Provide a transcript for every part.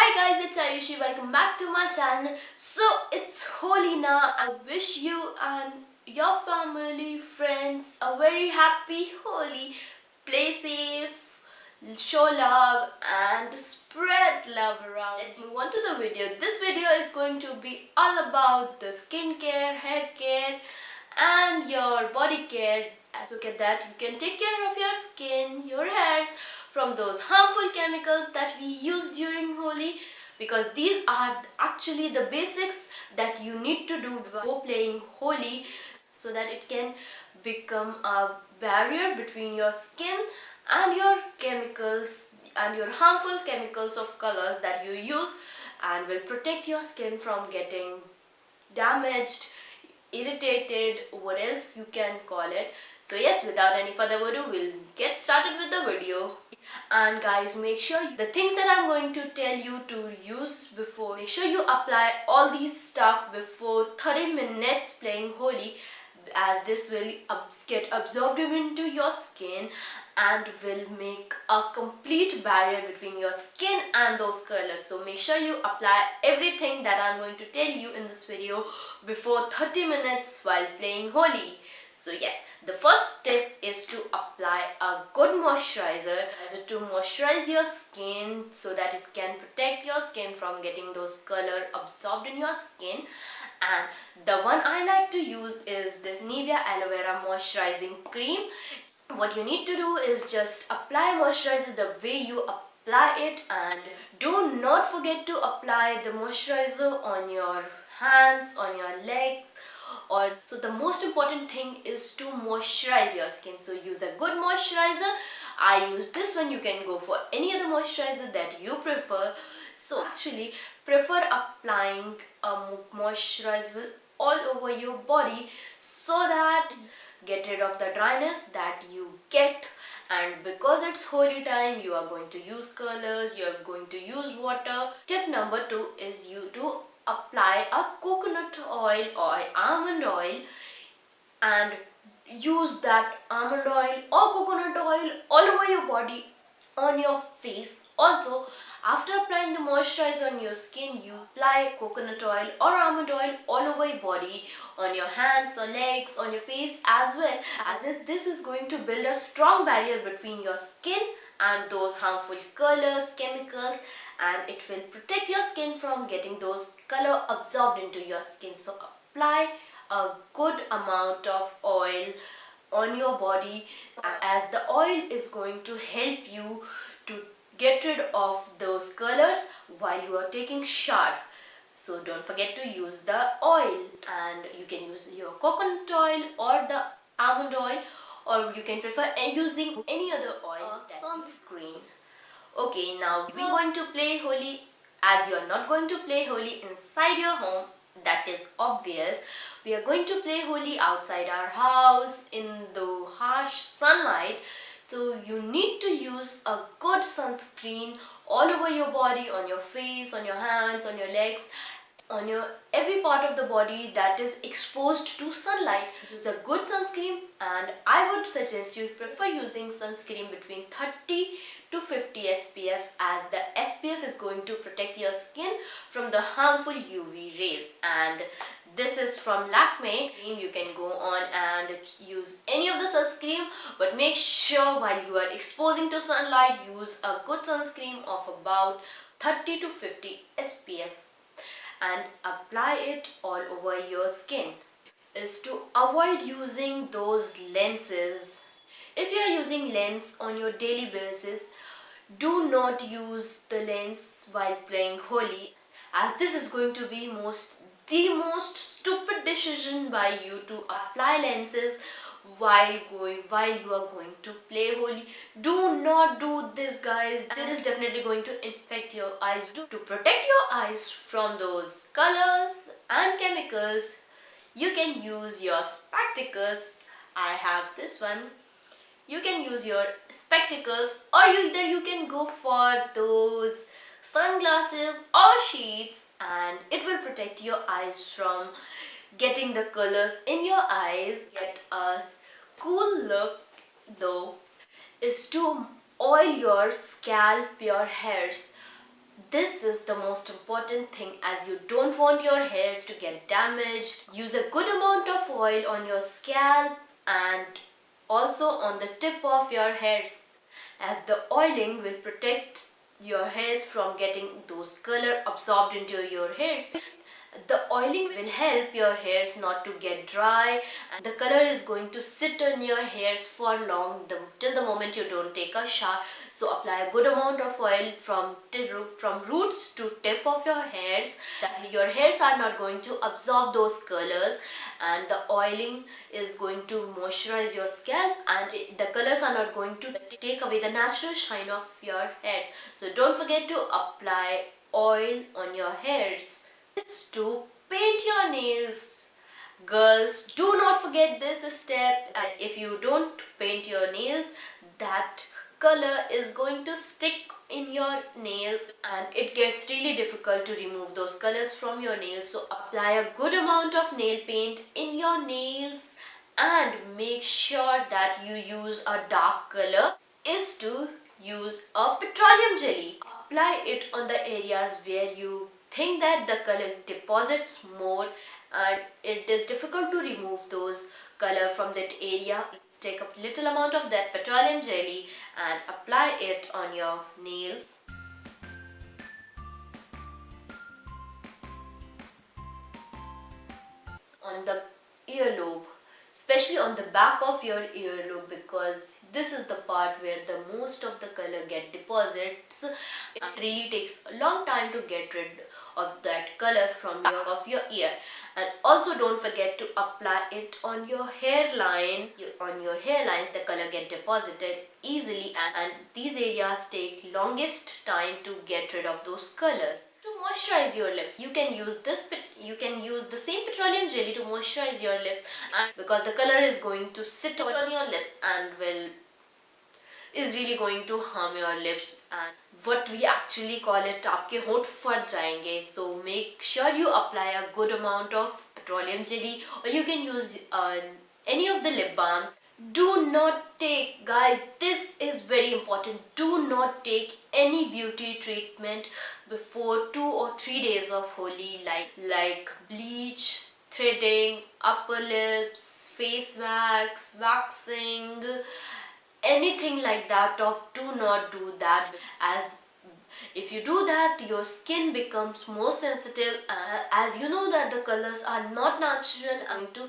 Hi guys, it's Ayushi. Welcome back to my channel. So it's Holi now. I wish you and your family, friends a very happy Holi. Play safe, show love and spread love around. Let's move on to the video. This video is going to be all about the skincare, hair care and your body care. As look at that, you can take care of your skin, your hairs from those harmful chemicals that we use during Holi, because these are actually the basics that you need to do before playing Holi, so that it can become a barrier between your skin and your chemicals and your harmful chemicals of colors that you use, and will protect your skin from getting damaged, irritated, what else you can call it. So yes, without any further ado, we'll get started with the video. And guys, make sure the things that I'm going to tell you to use before, make sure you apply all these stuff before 30 minutes playing Holi, as this will get absorbed into your skin and will make a complete barrier between your skin and those colors. So make sure you apply everything that I'm going to tell you in this video before 30 minutes while playing Holi. So yes, the first tip is to apply a good moisturizer to moisturize your skin so that it can protect your skin from getting those color absorbed in your skin. And the one I like to use is this Nivea Aloe Vera Moisturizing Cream. What you need to do is just apply moisturizer the way you apply it, and do not forget to apply the moisturizer on your hands, on your legs. So the most important thing is to moisturize your skin. So use a good moisturizer. I use this one. You can go for any other moisturizer that you prefer. So actually prefer applying a moisturizer all over your body, so that get rid of the dryness that you get. And because it's Holi time, you are going to use colors, you are going to use water. Tip number 2 is you to apply a coconut oil or almond oil, and use that almond oil or coconut oil all over your body, on your face. Also, after applying the moisturizer on your skin, you apply coconut oil or almond oil all over your body, on your hands or legs, on your face as well, as if this is going to build a strong barrier between your skin and those harmful colors, chemicals, and it will protect your skin from getting those color absorbed into your skin. So apply a good amount of oil on your body, as the oil is going to help you to get rid of those colors while you are taking shower. So don't forget to use the oil, and you can use your coconut oil or the almond oil, or you can prefer using any other oil. Sunscreen. Okay, now we're going to play Holi. As you are not going to play Holi inside your home, that is obvious. We are going to play Holi outside our house in the harsh sunlight. So you need to use a good sunscreen all over your body, on your face, on your hands, on your legs, on your every part of the body that is exposed to sunlight. Use a good sunscreen, and I would suggest you prefer using sunscreen between 30 to 50 SPF, as the SPF is going to protect your skin from the harmful UV rays. And this is from Lakme. You can go on and use any of the sunscreen, but make sure while you are exposing to sunlight, use a good sunscreen of about 30 to 50 SPF and apply it all over your skin. Is to avoid using those lenses. If you are using lens on your daily basis, do not use the lens while playing Holi, as this is going to be the most stupid decision by you to apply lenses while you are going to play Holi. Do not do this, guys. This is definitely going to infect your eyes. To protect your eyes from those colors and chemicals, you can use your spectacles. I have this one. You can use your spectacles, or either you can go for those sunglasses or sheets, and it will protect your eyes from getting the colors in your eyes. Get a cool look though is to oil your scalp, your hairs This is the most important thing, as you don't want your hairs to get damaged. Use a good amount of oil on your scalp and also on the tip of your hairs, as the oiling will protect your hairs from getting those color absorbed into your hairs. The oiling will help your hairs not to get dry, and the color is going to sit on your hairs for long, till the moment you don't take a shower. So apply a good amount of oil from roots to tip of your hairs. Your hairs are not going to absorb those colors, and the oiling is going to moisturize your scalp, and the colors are not going to take away the natural shine of your hairs. So don't forget to apply oil on your hairs. Is to paint your nails. Girls, do not forget this step. If you don't paint your nails, that color is going to stick in your nails and it gets really difficult to remove those colors from your nails. So apply a good amount of nail paint in your nails and make sure that you use a dark color. Is to use a petroleum jelly. Apply it on the areas where you think that the color deposits more and it is difficult to remove those color from that area. Take a little amount of that petroleum jelly and apply it on your nails. On the earlobe, especially on the back of your earlobe, because this is the part where the most of the color get deposits. It really takes a long time to get rid of that color from your ear. And also don't forget to apply it on your hairline. On your hairlines the color get deposited easily, and these areas take longest time to get rid of those colors. To moisturize your lips, you can use the same petroleum jelly to moisturize your lips, and because the color is going to sit on your lips and is really going to harm your lips, and what we actually call it, आपके होंठ फट जाएंगे. So make sure you apply a good amount of petroleum jelly, or you can use any of the lip balms. Do not take, guys, this is very important, do not take any beauty treatment before 2 or 3 days of Holi, like bleach, threading, upper lips, face wax, waxing, anything like that. Do not do that, as if you do that your skin becomes more sensitive, as you know that the colors are not natural and to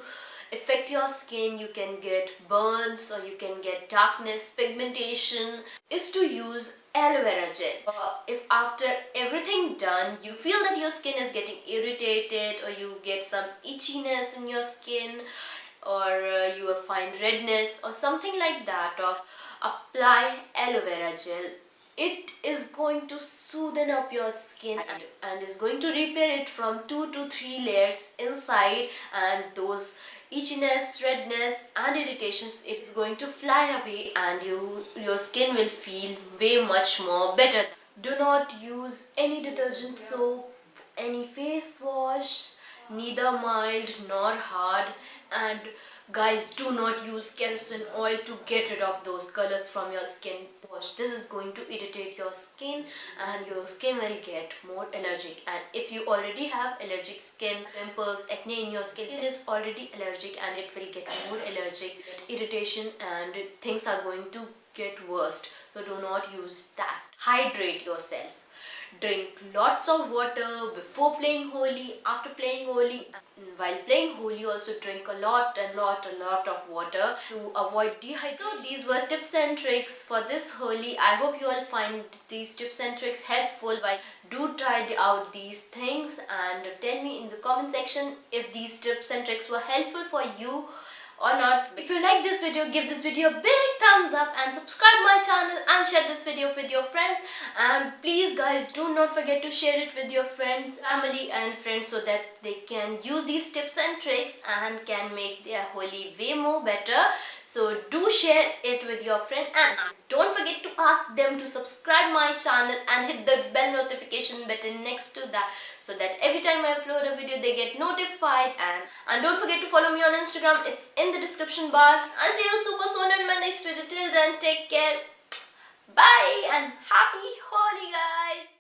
affect your skin. You can get burns or you can get darkness, pigmentation. Is to use aloe vera gel. If after everything done you feel that your skin is getting irritated, or you get some itchiness in your skin, or you will find redness or something like that, apply aloe vera gel. It is going to soothe up your skin and is going to repair it from 2 to 3 layers inside, and those itchiness, redness and irritations, it's going to fly away, and your skin will feel way much more better. Do not use any detergent soap, any face wash, neither mild nor hard. And guys, do not use kerosene oil to get rid of those colors from your skin. Wash. This is going to irritate your skin and your skin will get more allergic. And if you already have allergic skin, pimples, acne in your skin, it is already allergic and it will get more allergic, irritation, and things are going to get worse. So do not use that. Hydrate yourself. Drink lots of water before playing Holi, after playing Holi, and while playing Holi also drink a lot of water to avoid dehydration. So these were tips and tricks for this Holi. I hope you all find these tips and tricks helpful. Do try out these things and tell me in the comment section if these tips and tricks were helpful for you or not. If you like this video, give this video a big thumbs up and subscribe my channel and share this video with your friends. And please guys, do not forget to share it with your friends, family and friends, so that they can use these tips and tricks and can make their Holi way more better. So do share it with your friend, and don't forget to ask them to subscribe my channel and hit the bell notification button next to that, so that every time I upload a video they get notified. And don't forget to follow me on Instagram, it's in the description bar. I'll see you super soon in my next video. Till then, take care, bye and happy Holi guys.